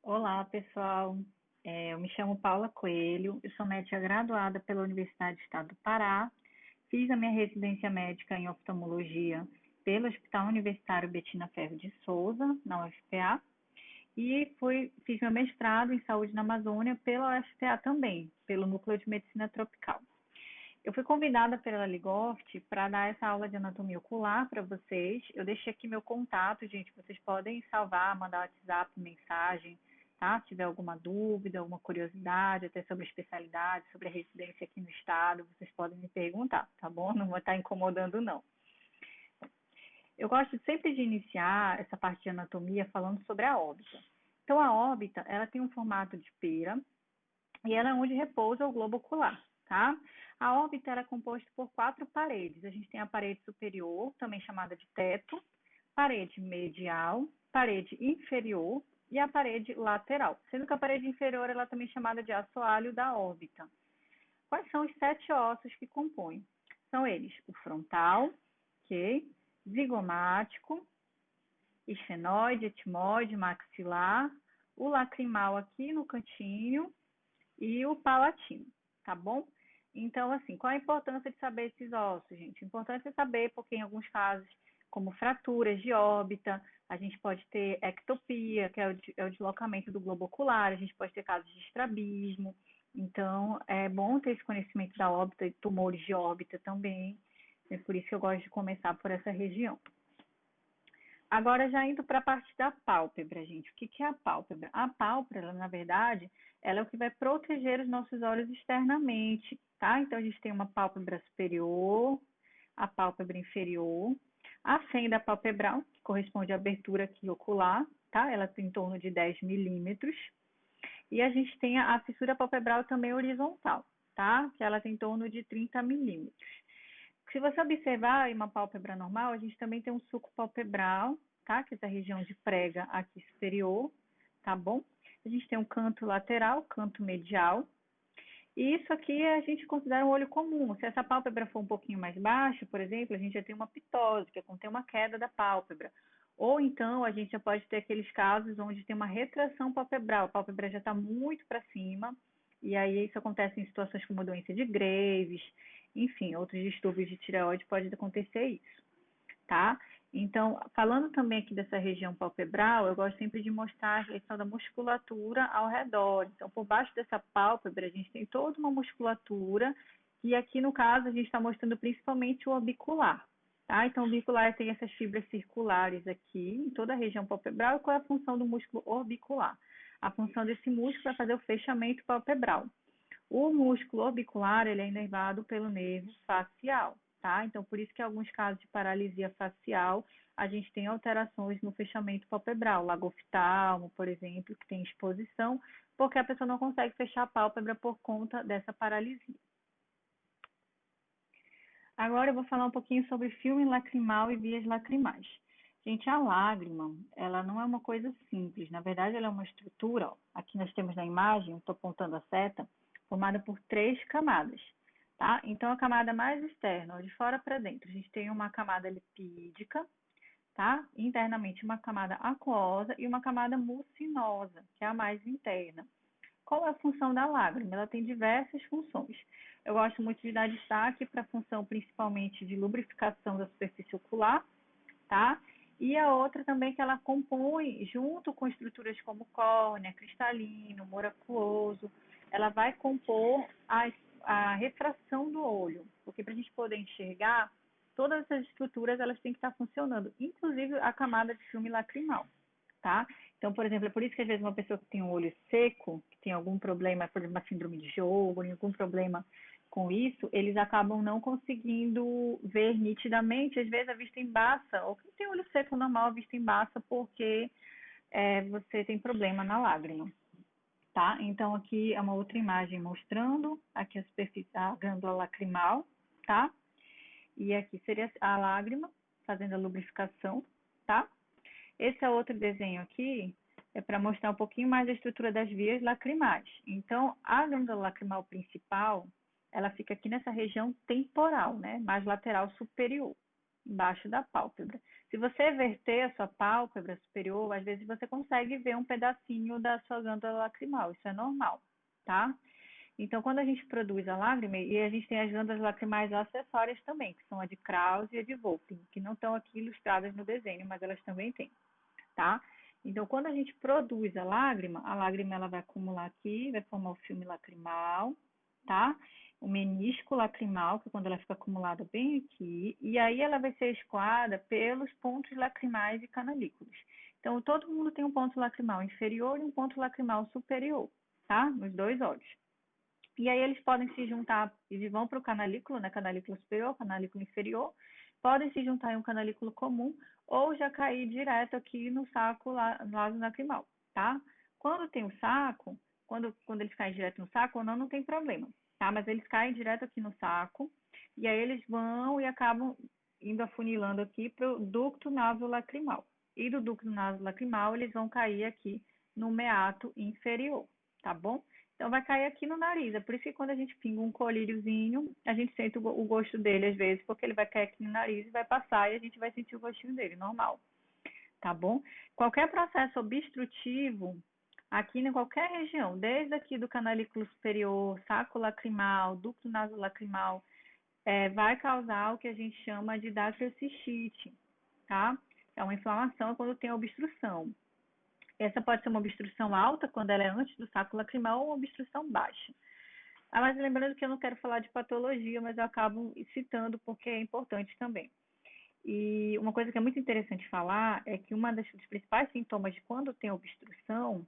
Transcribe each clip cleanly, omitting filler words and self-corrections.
Olá, pessoal. Eu me chamo Paula Coelho, eu sou médica graduada pela Universidade do Estado do Pará, fiz a minha residência médica em oftalmologia pelo Hospital Universitário Betina Ferro de Souza, na UFPA, e fiz meu mestrado em saúde na Amazônia pela UFPA também, pelo Núcleo de Medicina Tropical. Eu fui convidada pela Ligoft para dar essa aula de anatomia ocular para vocês. Eu deixei aqui meu contato, gente. Vocês podem salvar, mandar WhatsApp, mensagem, tá? Se tiver alguma dúvida, alguma curiosidade, até sobre a especialidade, sobre a residência aqui no estado, vocês podem me perguntar, tá bom? Não vou estar incomodando, não. Eu gosto sempre de iniciar essa parte de anatomia falando sobre a órbita. Então, a órbita, ela tem um formato de pera e ela é onde repousa o globo ocular, tá? A órbita era composta por 4 paredes. A gente tem a parede superior, também chamada de teto, parede medial, parede inferior e a parede lateral, sendo que a parede inferior ela é também chamada de assoalho da órbita. Quais são os 7 ossos que compõem? São eles o frontal, ok? Zigomático, esfenoide, etimoide, maxilar, o lacrimal aqui no cantinho e o palatino, tá bom? Então, assim, qual a importância de saber esses ossos, gente? Importante é saber porque em alguns casos, como fraturas de órbita, a gente pode ter ectopia, que é o deslocamento do globo ocular, a gente pode ter casos de estrabismo. Então, é bom ter esse conhecimento da órbita e tumores de órbita também. É por isso que eu gosto de começar por essa região. Agora, já indo para a parte da pálpebra, gente. O que é a pálpebra? A pálpebra, na verdade, ela é o que vai proteger os nossos olhos externamente, tá? Então, a gente tem uma pálpebra superior, a pálpebra inferior, a fenda palpebral, que corresponde à abertura aqui ocular, tá? Ela tem em torno de 10 milímetros. E a gente tem a fissura palpebral também horizontal, tá? Que ela tem em torno de 30 milímetros. Se você observar em uma pálpebra normal, a gente também tem um sulco palpebral, tá? Que é essa região de prega aqui superior, tá bom? A gente tem um canto lateral, canto medial. E isso aqui a gente considera um olho comum. Se essa pálpebra for um pouquinho mais baixa, por exemplo, a gente já tem uma pitose, que é quando tem uma queda da pálpebra. Ou então a gente já pode ter aqueles casos onde tem uma retração palpebral, a pálpebra já está muito para cima, e aí isso acontece em situações como doença de Graves, enfim, outros distúrbios de tireoide pode acontecer isso, tá? Então, falando também aqui dessa região palpebral, eu gosto sempre de mostrar a questão da musculatura ao redor. Então, por baixo dessa pálpebra, a gente tem toda uma musculatura, e aqui no caso a gente está mostrando principalmente o orbicular. Tá? Então, o orbicular tem essas fibras circulares aqui, em toda a região palpebral. E qual é a função do músculo orbicular? A função desse músculo é fazer o fechamento palpebral. O músculo orbicular ele é inervado pelo nervo facial, tá? Então, por isso que em alguns casos de paralisia facial, a gente tem alterações no fechamento palpebral, lagoftalmo, por exemplo, que tem exposição, porque a pessoa não consegue fechar a pálpebra por conta dessa paralisia. Agora eu vou falar um pouquinho sobre filme lacrimal e vias lacrimais. Gente, a lágrima, ela não é uma coisa simples. Na verdade, ela é uma estrutura, ó. Aqui nós temos na imagem, estou apontando a seta, formada por 3 camadas, tá? Então, a camada mais externa, ó, de fora para dentro, a gente tem uma camada lipídica, tá? Internamente, uma camada aquosa e uma camada mucinosa, que é a mais interna. Qual é a função da lágrima? Ela tem diversas funções. Eu gosto muito de dar destaque para a função principalmente de lubrificação da superfície ocular, tá? E a outra também que ela compõe, junto com estruturas como córnea, cristalino, humor aquoso, ela vai compor a refração do olho, porque para a gente poder enxergar, todas essas estruturas elas têm que estar funcionando, inclusive a camada de filme lacrimal, tá? Então, por exemplo, é por isso que às vezes uma pessoa que tem um olho seco, que tem algum problema, por exemplo, uma síndrome de Sjögren, algum problema com isso, eles acabam não conseguindo ver nitidamente, às vezes a vista embaça, ou quem tem olho seco normal, a vista embaça porque você tem problema na lágrima, tá? Então, aqui é uma outra imagem mostrando aqui a superfície, a glândula lacrimal, tá? E aqui seria a lágrima, fazendo a lubrificação, tá? Esse é outro desenho aqui, é para mostrar um pouquinho mais a estrutura das vias lacrimais. Então, a glândula lacrimal principal, ela fica aqui nessa região temporal, né? Mais lateral superior, embaixo da pálpebra. Se você verter a sua pálpebra superior, às vezes você consegue ver um pedacinho da sua glândula lacrimal, isso é normal, tá? Então, quando a gente produz a lágrima, e a gente tem as glândulas lacrimais acessórias também, que são a de Krause e a de Wolfling, que não estão aqui ilustradas no desenho, mas elas também têm, tá? Então, quando a gente produz a lágrima ela vai acumular aqui, vai formar o filme lacrimal, tá? O menisco lacrimal, que é quando ela fica acumulada bem aqui, e aí ela vai ser escoada pelos pontos lacrimais e canalículos. Então, todo mundo tem um ponto lacrimal inferior e um ponto lacrimal superior, tá? Nos dois olhos. E aí eles podem se juntar, eles vão para o canalículo, né? Canalículo superior, canalículo inferior, podem se juntar em um canalículo comum ou já cair direto aqui no saco vaso lacrimal, tá? Quando tem o saco, quando eles caem direto no saco, não tem problema, tá? Mas eles caem direto aqui no saco e aí eles vão e acabam indo afunilando aqui para o ducto nasolacrimal. E do ducto nasolacrimal eles vão cair aqui no meato inferior, tá bom? Então vai cair aqui no nariz. É por isso que quando a gente pinga um colíriozinho, a gente sente o gosto dele às vezes, porque ele vai cair aqui no nariz e vai passar e a gente vai sentir o gostinho dele, normal. Tá bom? Qualquer processo obstrutivo, aqui em qualquer região, desde aqui do canalículo superior, saco lacrimal, ducto nasolacrimal, vai causar o que a gente chama de dacriocistite, tá? É uma inflamação quando tem obstrução. Essa pode ser uma obstrução alta, quando ela é antes do saco lacrimal, ou uma obstrução baixa. Mas lembrando que eu não quero falar de patologia, mas eu acabo citando porque é importante também. E uma coisa que é muito interessante falar é que uma dos principais sintomas de quando tem obstrução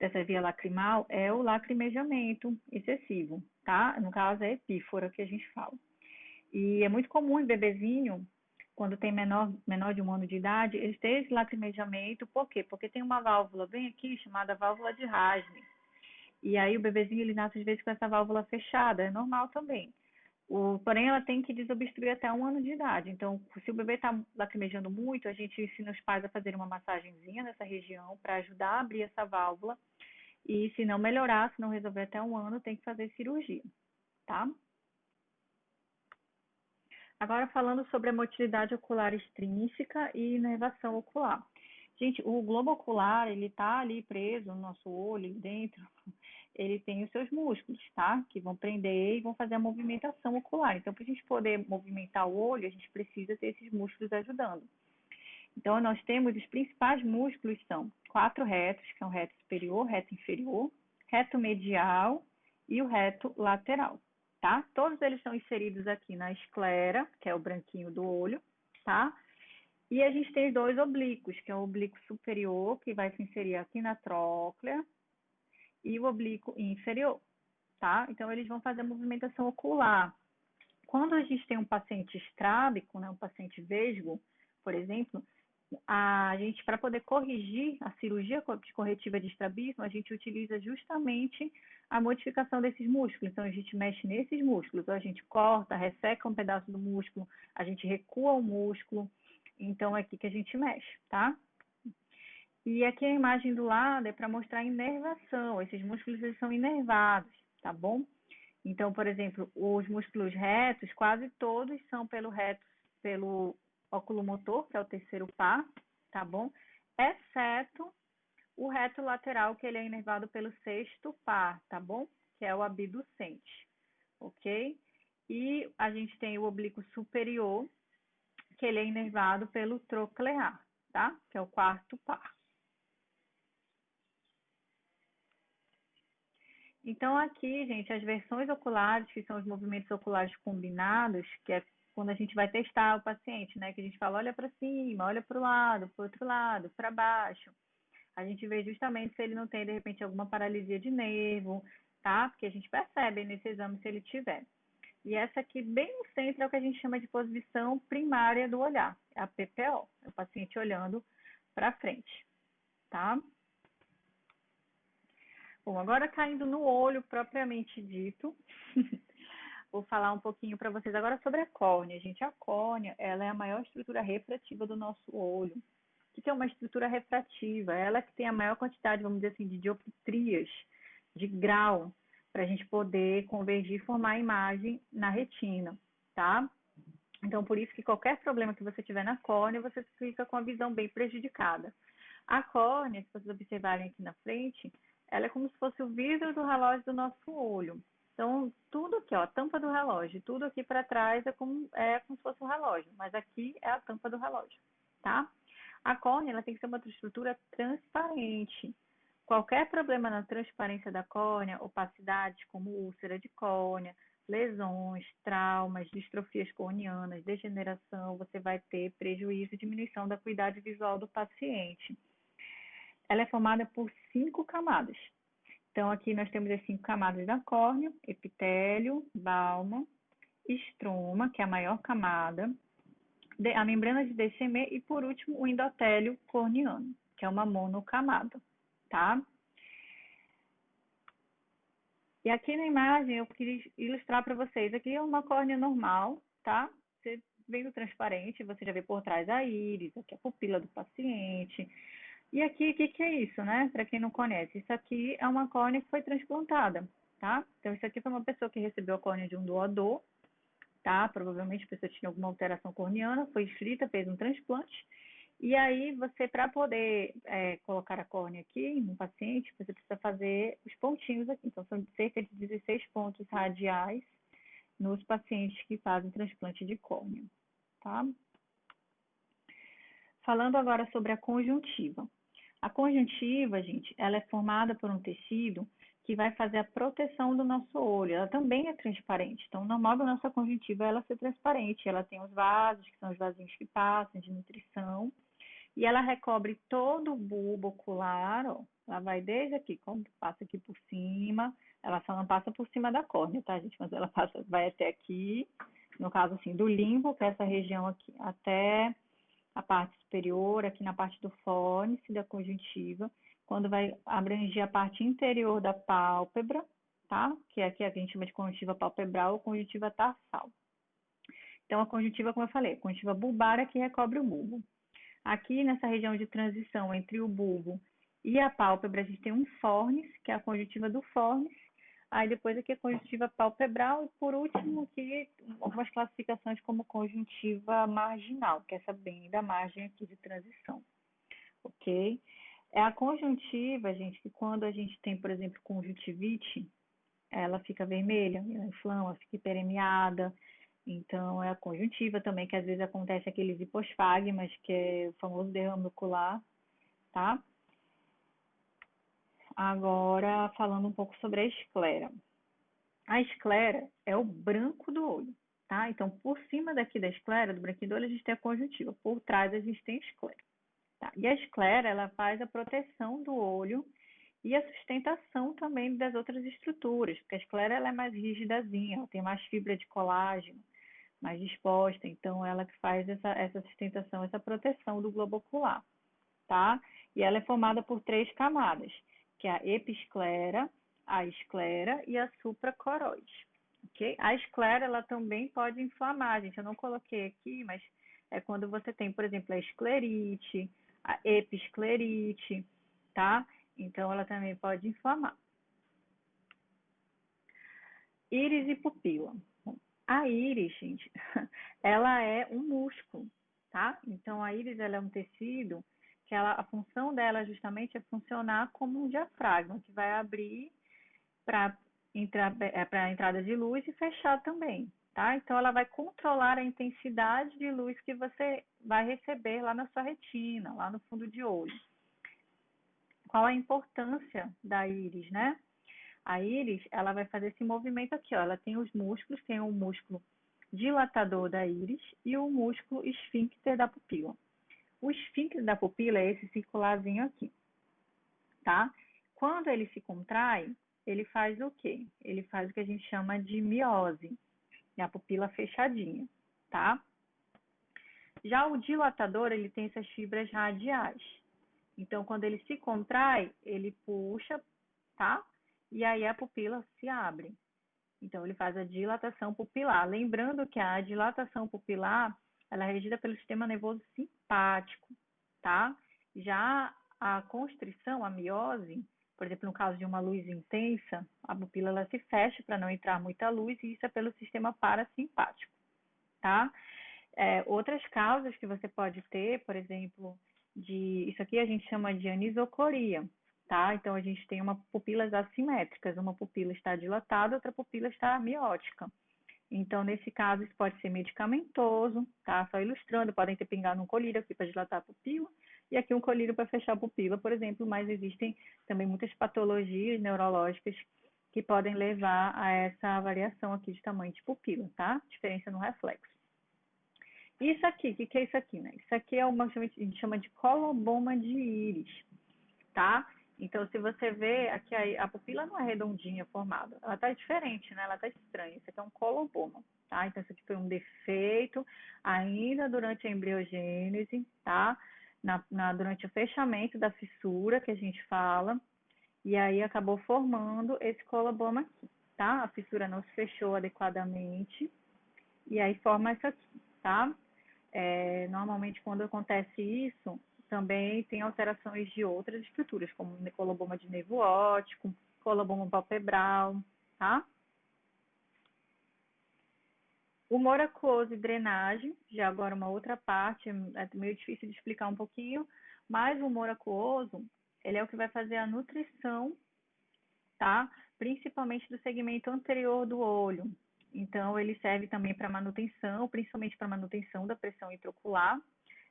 dessa via lacrimal é o lacrimejamento excessivo, tá? No caso é epífora que a gente fala. E é muito comum em bebezinho, quando tem menor de 1 ano de idade, eles têm esse lacrimejamento. Por quê? Porque tem uma válvula bem aqui chamada válvula de Rasne. E aí o bebezinho ele nasce às vezes com essa válvula fechada, é normal também. Porém, ela tem que desobstruir até 1 ano de idade. Então, se o bebê está lacrimejando muito, a gente ensina os pais a fazer uma massagenzinha nessa região para ajudar a abrir essa válvula. E se não melhorar, se não resolver até 1 ano, tem que fazer cirurgia, tá? Agora falando sobre a motilidade ocular extrínseca e inervação ocular. Gente, o globo ocular, ele tá ali preso no nosso olho, dentro, ele tem os seus músculos, tá? Que vão prender e vão fazer a movimentação ocular. Então, para a gente poder movimentar o olho, a gente precisa ter esses músculos ajudando. Então, nós temos os principais músculos são 4 retos, que é o reto superior, reto inferior, reto medial e o reto lateral, tá? Todos eles são inseridos aqui na esclera, que é o branquinho do olho, tá? E a gente tem 2 oblíquos, que é o oblíquo superior, que vai se inserir aqui na tróclea, e o oblíquo inferior, tá? Então, eles vão fazer a movimentação ocular. Quando a gente tem um paciente estrábico, né, um paciente vesgo, por exemplo, a gente, para poder corrigir a cirurgia corretiva de estrabismo, a gente utiliza justamente a modificação desses músculos. Então, a gente mexe nesses músculos, ou a gente corta, resseca um pedaço do músculo, a gente recua o músculo. Então, é aqui que a gente mexe, tá? E aqui a imagem do lado é para mostrar a inervação. Esses músculos eles são inervados, tá bom? Então, por exemplo, os músculos retos, quase todos são pelo oculomotor, que é o terceiro par, tá bom? Exceto o reto lateral, que ele é inervado pelo sexto par, tá bom? Que é o abducente, ok? E a gente tem o oblíquo superior, que ele é inervado pelo troclear, tá? Que é o quarto par. Então, aqui, gente, as versões oculares, que são os movimentos oculares combinados, que é quando a gente vai testar o paciente, né? Que a gente fala, olha para cima, olha para o lado, para o outro lado, para baixo. A gente vê justamente se ele não tem, de repente, alguma paralisia de nervo, tá? Porque a gente percebe nesse exame se ele tiver. E essa aqui, bem no centro, é o que a gente chama de posição primária do olhar, é a PPO, é o paciente olhando para frente, tá? Bom, agora caindo no olho propriamente dito, vou falar um pouquinho para vocês agora sobre a córnea. Gente, a córnea, ela é a maior estrutura refrativa do nosso olho. O que é uma estrutura refrativa? Ela que tem a maior quantidade, vamos dizer assim, de dioptrias, de grau, para a gente poder convergir e formar a imagem na retina, tá? Então, por isso que qualquer problema que você tiver na córnea, você fica com a visão bem prejudicada. A córnea, se vocês observarem aqui na frente, ela é como se fosse o vidro do relógio do nosso olho. Então, tudo aqui, ó, a tampa do relógio, tudo aqui para trás é como se fosse um relógio, mas aqui é a tampa do relógio, tá? A córnea, ela tem que ser uma estrutura transparente. Qualquer problema na transparência da córnea, opacidades como úlcera de córnea, lesões, traumas, distrofias corneanas, degeneração, você vai ter prejuízo e diminuição da acuidade visual do paciente. Ela é formada por 5 camadas. Então, aqui nós temos as 5 camadas da córnea: epitélio, balma, estroma, que é a maior camada, a membrana de Descemet e, por último, o endotélio corneano, que é uma monocamada, tá? E aqui na imagem eu queria ilustrar para vocês, aqui é uma córnea normal, tá? Você vendo transparente, você já vê por trás a íris, aqui a pupila do paciente. E aqui, o que é isso, né? Para quem não conhece, isso aqui é uma córnea que foi transplantada, tá? Então, isso aqui foi uma pessoa que recebeu a córnea de um doador, tá? Provavelmente a pessoa tinha alguma alteração corneana, foi inscrita, fez um transplante. E aí, você, para poder colocar a córnea aqui no paciente, você precisa fazer os pontinhos aqui. Então, são cerca de 16 pontos radiais nos pacientes que fazem transplante de córnea, tá? Falando agora sobre a conjuntiva. A conjuntiva, gente, ela é formada por um tecido que vai fazer a proteção do nosso olho. Ela também é transparente. Então, o normal da nossa conjuntiva é ela ser transparente. Ela tem os vasos, que são os vasinhos que passam de nutrição. E ela recobre todo o bulbo ocular, ó. Ela vai desde aqui, como passa aqui por cima. Ela só não passa por cima da córnea, tá, gente? Mas ela passa, vai até aqui, no caso, assim, do limbo, que é essa região aqui, até a parte superior, aqui na parte do fórnice da conjuntiva, quando vai abranger a parte interior da pálpebra, tá? Que é aqui a gente chama de conjuntiva palpebral ou conjuntiva tarsal. Então, a conjuntiva, como eu falei, a conjuntiva bulbar é que recobre o bulbo. Aqui nessa região de transição entre o bulbo e a pálpebra, a gente tem um fórnice, que é a conjuntiva do fórnice. Aí depois aqui a conjuntiva palpebral e por último aqui algumas classificações como conjuntiva marginal, que é essa bem da margem aqui de transição, ok? É a conjuntiva, gente, que quando a gente tem, por exemplo, conjuntivite, ela fica vermelha, ela inflama, fica hiperemiada. Então, é a conjuntiva também, que às vezes acontece aqueles hiposfagmas, que é o famoso derrame ocular, tá? Agora, falando um pouco sobre a esclera. A esclera é o branco do olho, tá? Então, por cima daqui da esclera, do branquinho do olho, a gente tem a conjuntiva. Por trás, a gente tem a esclera. Tá? E a esclera, ela faz a proteção do olho e a sustentação também das outras estruturas, porque a esclera ela é mais rígidazinha, ela tem mais fibra de colágeno, mais disposta, então ela que faz essa sustentação, essa proteção do globo ocular, tá? E ela é formada por 3 camadas, que é a episclera, a esclera e a supracoroide, ok? A esclera, ela também pode inflamar, gente, eu não coloquei aqui, mas é quando você tem, por exemplo, a esclerite, a episclerite, tá? Então, ela também pode inflamar. Íris e pupila. A íris, gente, ela é um músculo, tá? Então, a íris ela é um tecido que a função dela justamente é funcionar como um diafragma, que vai abrir para a entrada de luz e fechar também, tá? Então, ela vai controlar a intensidade de luz que você vai receber lá na sua retina, lá no fundo de olho. Qual a importância da íris, né? A íris, ela vai fazer esse movimento aqui, ó. Ela tem os músculos, tem o músculo dilatador da íris e o músculo esfíncter da pupila. O esfíncter da pupila é esse circularzinho aqui, tá? Quando ele se contrai, ele faz o quê? Ele faz o que a gente chama de miose, é a pupila fechadinha, tá? Já o dilatador, ele tem essas fibras radiais. Então, quando ele se contrai, ele puxa, tá? E aí a pupila se abre. Então, ele faz a dilatação pupilar. Lembrando que a dilatação pupilar, ela é regida pelo sistema nervoso simpático, tá? Já a constrição, a miose, por exemplo, no caso de uma luz intensa, a pupila ela se fecha para não entrar muita luz e isso é pelo sistema parasimpático, tá? Outras causas que você pode ter, por exemplo, isso aqui a gente chama de anisocoria, tá? Então a gente tem pupilas assimétricas, uma pupila está dilatada, outra pupila está miótica. Então, nesse caso, isso pode ser medicamentoso, tá? Só ilustrando, podem ter pingado um colírio aqui para dilatar a pupila e aqui um colírio para fechar a pupila, por exemplo, mas existem também muitas patologias neurológicas que podem levar a essa variação aqui de tamanho de pupila, tá? Diferença no reflexo. Isso aqui, o que é isso aqui, né? Isso aqui é a gente chama de coloboma de íris, tá? Então, se você vê, aqui a pupila não é redondinha formada, ela tá diferente, né? Ela tá estranha. Isso aqui é um coloboma, tá? Então, isso aqui foi um defeito ainda durante a embriogênese, tá? Durante o fechamento da fissura, que a gente fala, e aí acabou formando esse coloboma aqui, tá? A fissura não se fechou adequadamente, e aí forma isso aqui, tá? Normalmente, quando acontece isso, também tem alterações de outras estruturas, como coloboma de nervo óptico, coloboma palpebral, tá? Humor aquoso e drenagem, já agora uma outra parte, é meio difícil de explicar um pouquinho, mas o humor aquoso, ele é o que vai fazer a nutrição, tá? Principalmente do segmento anterior do olho. Então, ele serve também para manutenção, principalmente para manutenção da pressão intraocular.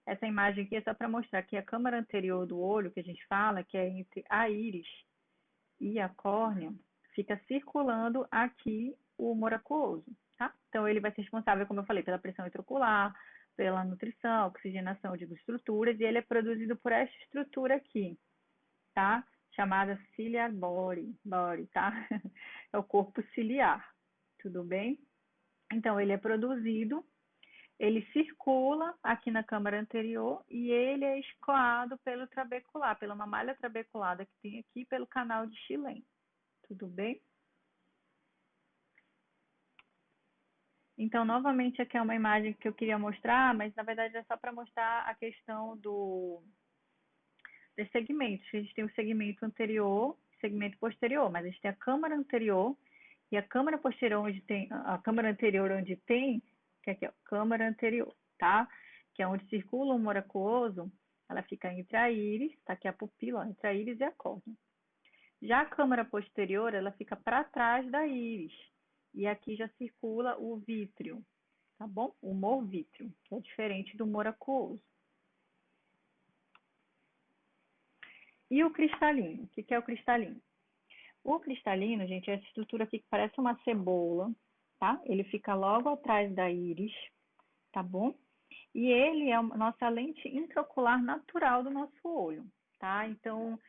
Essa imagem aqui é só para mostrar que a câmara anterior do olho, que a gente fala, que é entre a íris e a córnea, fica circulando aqui o humor aquoso, tá? Então, ele vai ser responsável, como eu falei, pela pressão intraocular, pela nutrição, oxigenação de estruturas, e ele é produzido por essa estrutura aqui, tá? Chamada ciliar body, tá? É o corpo ciliar, tudo bem? Então, ele é produzido, ele circula aqui na câmara anterior e ele é escoado pelo trabecular, pela uma malha trabeculada que tem aqui pelo canal de Schillen, tudo bem? Então, novamente, aqui é uma imagem que eu queria mostrar, mas na verdade é só para mostrar a questão dos segmentos. A gente tem o segmento anterior e segmento posterior, mas a gente tem a câmara anterior e a câmara posterior onde tem, que aqui, ó, câmara anterior, tá? Que é onde circula o humor aquoso, ela fica entre a íris, tá aqui a pupila, ó, entre a íris e a córnea. Já a câmara posterior, ela fica para trás da íris. E aqui já circula o vítreo, tá bom? O humor vítreo, que é diferente do humor aquoso. E o cristalino? O que é o cristalino? O cristalino, gente, é essa estrutura aqui que parece uma cebola, tá? Ele fica logo atrás da íris, tá bom? E ele é a nossa lente intraocular natural do nosso olho, tá? Então,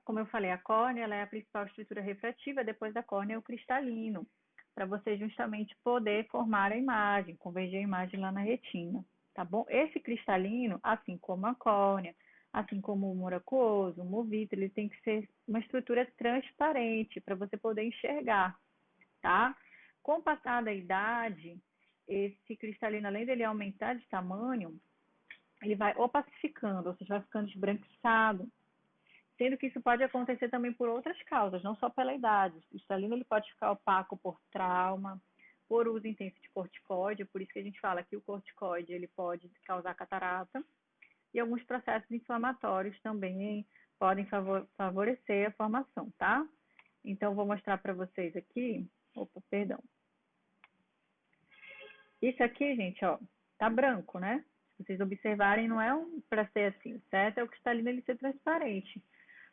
como eu falei, a córnea ela é a principal estrutura refrativa, depois da córnea é o cristalino, para você justamente poder formar a imagem, convergir a imagem lá na retina, tá bom? Esse cristalino, assim como a córnea, assim como o humor aquoso, o humor vítreo, ele tem que ser uma estrutura transparente para você poder enxergar, tá? Com o passar da idade, esse cristalino, além dele aumentar de tamanho, ele vai opacificando, ou seja, vai ficando esbranquiçado, sendo que isso pode acontecer também por outras causas, não só pela idade. O cristalino ele pode ficar opaco por trauma, por uso intenso de corticoide, por isso que a gente fala que o corticoide ele pode causar catarata, e alguns processos inflamatórios também podem favorecer a formação, tá? Então, vou mostrar para vocês aqui. Opa, perdão. Isso aqui, gente, ó, tá branco, né? Se vocês observarem, não é para ser assim, certo? É o cristalino ele ser transparente.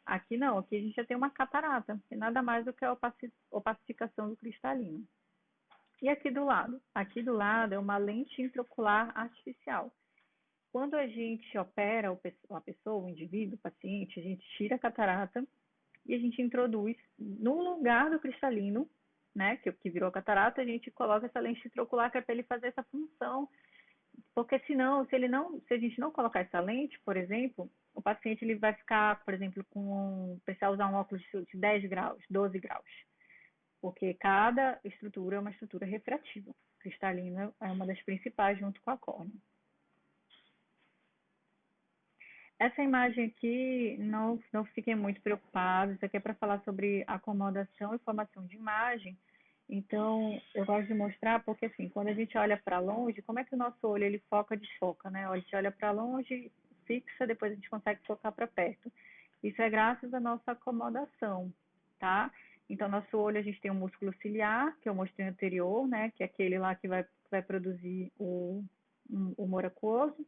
Aqui não, aqui a gente já tem uma catarata, que nada mais do que a opacificação do cristalino. E aqui do lado? Aqui do lado é uma lente intraocular artificial. Quando a gente opera a pessoa, o indivíduo, o paciente, a gente tira a catarata e a gente introduz no lugar do cristalino, né, que virou a catarata, a gente coloca essa lente intraocular que é para ele fazer essa função, porque senão, se a gente não colocar essa lente, por exemplo, o paciente ele vai ficar, por exemplo, precisar usar um óculos de 10 graus, 12 graus, porque cada estrutura é uma estrutura refrativa. Cristalina é uma das principais junto com a córnea. Essa imagem aqui, não fiquem muito preocupados, isso aqui é para falar sobre acomodação e formação de imagem, Então, eu gosto de mostrar porque, assim, quando a gente olha para longe, como é que o nosso olho ele foca, desfoca, né? A gente olha para longe, fixa, depois a gente consegue focar para perto. Isso é graças à nossa acomodação, tá? Então, nosso olho, a gente tem o músculo ciliar, que eu mostrei anterior, né? Que é aquele lá que vai produzir o humor aquoso.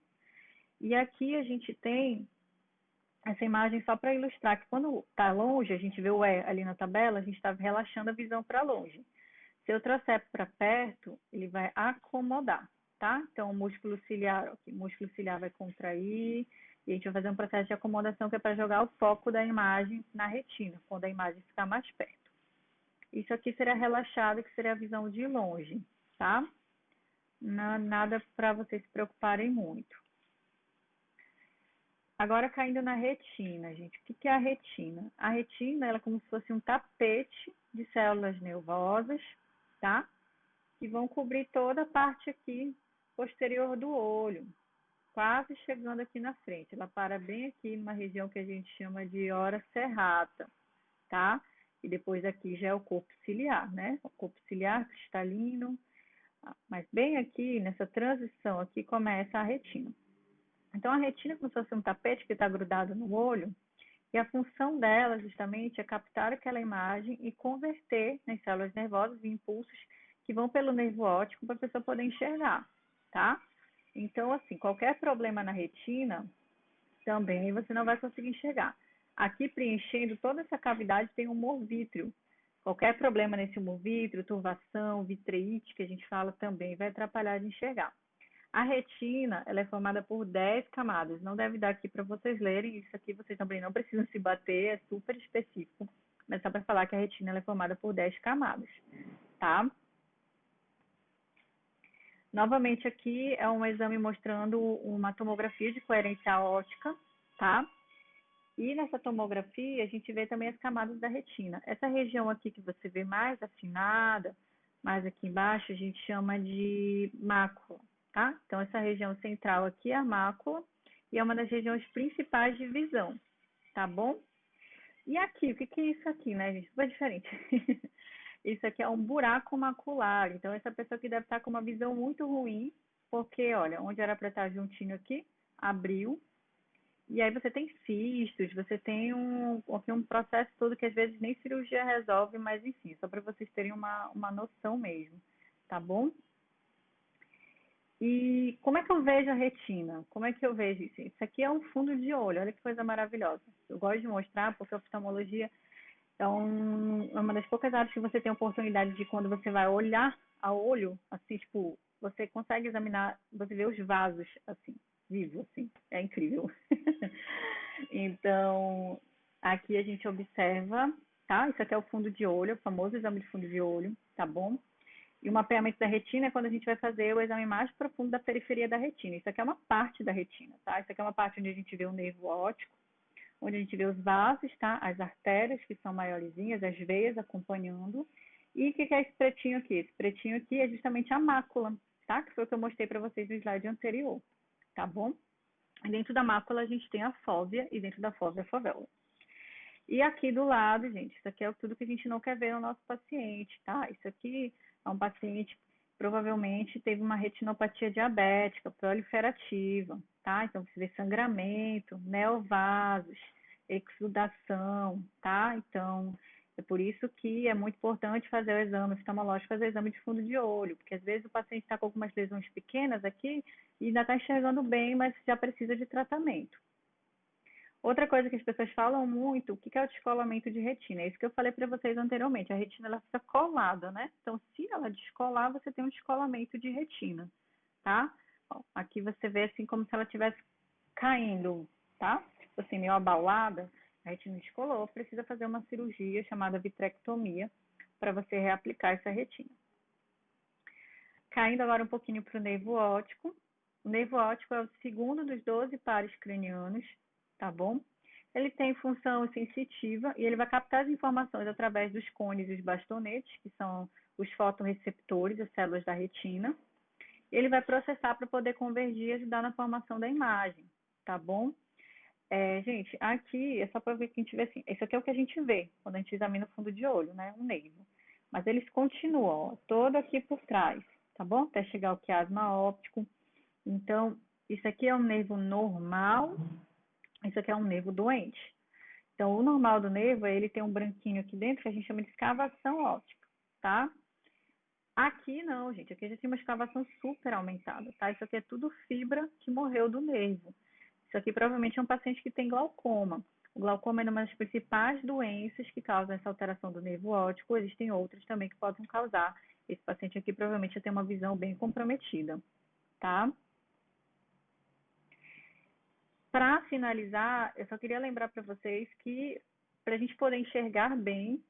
E aqui a gente tem essa imagem só para ilustrar que quando está longe, a gente vê o E ali na tabela, a gente está relaxando a visão para longe. Se eu trouxer para perto, ele vai acomodar, tá? Então, o músculo ciliar, aqui, o músculo ciliar vai contrair e a gente vai fazer um processo de acomodação que é para jogar o foco da imagem na retina, quando a imagem ficar mais perto. Isso aqui seria relaxado, que seria a visão de longe, tá? Nada para vocês se preocuparem muito. Agora caindo na retina, gente. O que é a retina? A retina ela é como se fosse um tapete de células nervosas, tá? Que vão cobrir toda a parte aqui posterior do olho, quase chegando aqui na frente. Ela para bem aqui numa região que a gente chama de ora serrata, tá? E depois aqui já é o corpo ciliar, né? O corpo ciliar cristalino, mas bem aqui nessa transição aqui começa a retina. Então a retina é como se fosse um tapete que está grudado no olho e a função dela justamente é captar aquela imagem e converter nas células nervosas em impulsos que vão pelo nervo óptico para a pessoa poder enxergar, tá? Então, assim, qualquer problema na retina, também você não vai conseguir enxergar. Aqui, preenchendo toda essa cavidade, tem um humor vítreo. Qualquer problema nesse humor vítreo, turvação, vitreite, que a gente fala, também vai atrapalhar de enxergar. A retina, ela é formada por 10 camadas. Não deve dar aqui para vocês lerem, isso aqui vocês também não precisam se bater, é super específico. Mas só para falar que a retina ela é formada por 10 camadas, tá? Novamente aqui é um exame mostrando uma tomografia de coerência óptica, tá? E nessa tomografia a gente vê também as camadas da retina. Essa região aqui que você vê mais afinada, mais aqui embaixo, a gente chama de mácula, tá? Então essa região central aqui é a mácula e é uma das regiões principais de visão, tá bom? E aqui, o que é isso aqui, né, gente? Super diferente. Isso aqui é um buraco macular. Então, essa pessoa que deve estar com uma visão muito ruim, porque, olha, onde era para estar juntinho aqui, abriu. E aí você tem cistos, você tem aqui um processo todo que às vezes nem cirurgia resolve, mas enfim, só para vocês terem uma noção mesmo, tá bom? E como é que eu vejo a retina? Como é que eu vejo isso? Isso aqui é um fundo de olho, olha que coisa maravilhosa. Eu gosto de mostrar porque a oftalmologia é uma das poucas áreas que você tem a oportunidade de, quando você vai olhar a olho, assim, tipo, você consegue examinar, você vê os vasos, assim, vivo, assim, é incrível. Então, aqui a gente observa, tá? Isso aqui é o fundo de olho, o famoso exame de fundo de olho, tá bom? E o mapeamento da retina é quando a gente vai fazer o exame mais profundo da periferia da retina. Isso aqui é uma parte da retina, tá? Isso aqui é uma parte onde a gente vê o nervo óptico, onde a gente vê os vasos, tá? As artérias, que são maiorzinhas, as veias acompanhando. E o que é esse pretinho aqui? Esse pretinho aqui é justamente a mácula, tá? Que foi o que eu mostrei para vocês no slide anterior, tá bom? E dentro da mácula a gente tem a fóvea e dentro da fóvea a fovéola. E aqui do lado, gente, isso aqui é tudo que a gente não quer ver no nosso paciente, tá? Isso aqui é um paciente que provavelmente teve uma retinopatia diabética proliferativa, tá? Então, você vê sangramento, neovasos, exudação, tá? Então, é por isso que é muito importante fazer o exame oftalmológico, fazer o exame de fundo de olho, porque às vezes o paciente está com algumas lesões pequenas aqui e ainda está enxergando bem, mas já precisa de tratamento. Outra coisa que as pessoas falam muito, o que é o descolamento de retina? É isso que eu falei para vocês anteriormente. A retina ela fica colada, né? Então, se ela descolar, você tem um descolamento de retina, tá? Ó, aqui você vê assim como se ela estivesse caindo, tá? Tipo assim, meio abaulada, a retina descolou, precisa fazer uma cirurgia chamada vitrectomia para você reaplicar essa retina. Caindo agora um pouquinho para o nervo óptico. O nervo óptico é o segundo dos 12 pares cranianos, tá bom? Ele tem função sensitiva e ele vai captar as informações através dos cones e os bastonetes, que são os fotorreceptores, as células da retina. Ele vai processar para poder convergir e ajudar na formação da imagem, tá bom? Gente, aqui é só para ver que a gente vê assim. Isso aqui é o que a gente vê quando a gente examina o fundo de olho, né? Um nervo. mas eles continuam, ó, todo aqui por trás, tá bom? Até chegar ao quiasma óptico. Então, isso aqui é um nervo normal, isso aqui é um nervo doente. Então, o normal do nervo é ele tem um branquinho aqui dentro que a gente chama de escavação óptica, tá? Aqui não, gente. Aqui a gente tem uma escavação super aumentada, tá? Isso aqui é tudo fibra que morreu do nervo. Isso aqui provavelmente é um paciente que tem glaucoma. O glaucoma é uma das principais doenças que causam essa alteração do nervo óptico. Existem outras também que podem causar. Esse paciente aqui provavelmente já tem uma visão bem comprometida, tá? Para finalizar, eu só queria lembrar para vocês que para a gente poder enxergar bem,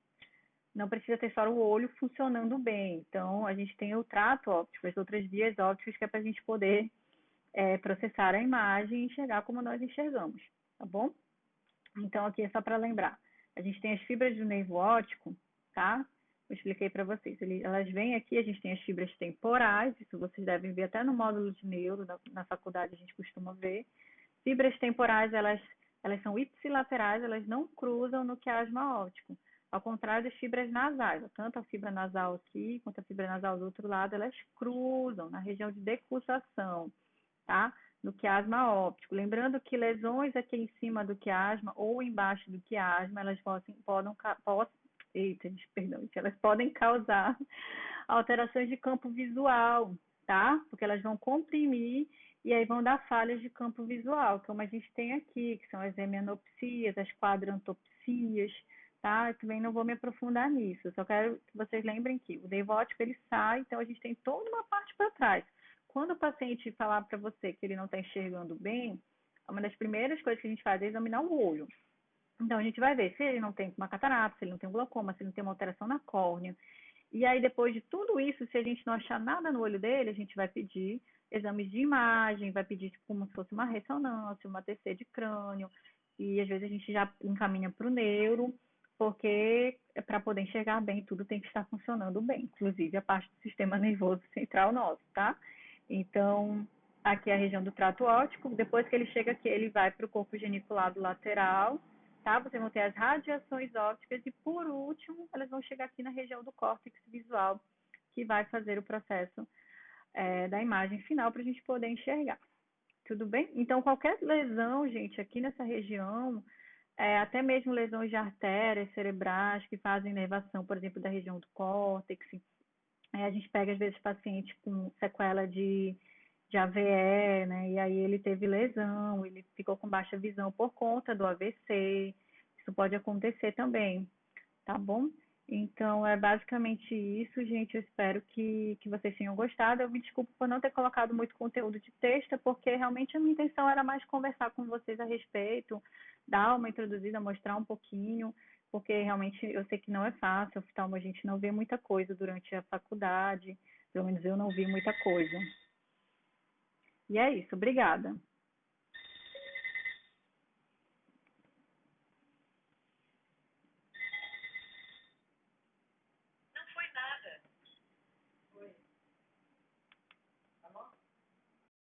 não precisa ter só o olho funcionando bem. Então, a gente tem o trato óptico, as outras vias ópticas que é para a gente poder processar a imagem e enxergar como nós enxergamos, tá bom? Então, aqui é só para lembrar. A gente tem as fibras do nervo óptico, tá? Eu expliquei para vocês. Elas vêm aqui, a gente tem as fibras temporais, isso vocês devem ver até no módulo de neuro, na faculdade a gente costuma ver. Fibras temporais, elas são ipsilaterais, elas não cruzam no quiasma óptico. Ao contrário das fibras nasais, tanto a fibra nasal aqui quanto a fibra nasal do outro lado, elas cruzam na região de decussação, tá? No quiasma óptico. Lembrando que lesões aqui em cima do quiasma ou embaixo do quiasma, elas podem causar alterações de campo visual, tá? Porque elas vão comprimir e aí vão dar falhas de campo visual, como a gente tem aqui, que são as hemianopsias, as quadrantopsias, tá? Eu também não vou me aprofundar nisso, eu só quero que vocês lembrem que o nervo óptico ele sai, então a gente tem toda uma parte para trás. Quando o paciente falar para você que ele não está enxergando bem, uma das primeiras coisas que a gente faz é examinar o olho. Então a gente vai ver se ele não tem uma catarata, se ele não tem um glaucoma, se ele não tem uma alteração na córnea. E aí, depois de tudo isso, se a gente não achar nada no olho dele, a gente vai pedir exames de imagem, vai pedir tipo, como se fosse uma ressonância, uma TC de crânio, e às vezes a gente já encaminha para o neuro, porque para poder enxergar bem, tudo tem que estar funcionando bem, inclusive a parte do sistema nervoso central nosso, tá? Então, aqui é a região do trato óptico, depois que ele chega aqui, ele vai para o corpo geniculado lateral, tá? Vocês vão ter as radiações ópticas e, por último, elas vão chegar aqui na região do córtex visual, que vai fazer o processo da imagem final para a gente poder enxergar. Tudo bem? Então, qualquer lesão, gente, aqui nessa região, até mesmo lesões de artérias cerebrais que fazem inervação, por exemplo, da região do córtex, a gente pega, às vezes, paciente com sequela de AVE, né? E aí ele teve lesão, ele ficou com baixa visão por conta do AVC. Isso pode acontecer também, tá bom? Então, é basicamente isso, gente. Eu espero que vocês tenham gostado. Eu me desculpo por não ter colocado muito conteúdo de texto, porque realmente a minha intenção era mais conversar com vocês a respeito, dar uma introduzida, mostrar um pouquinho, porque realmente eu sei que não é fácil, oftalmo, a gente não vê muita coisa durante a faculdade, pelo menos eu não vi muita coisa. E é isso, obrigada.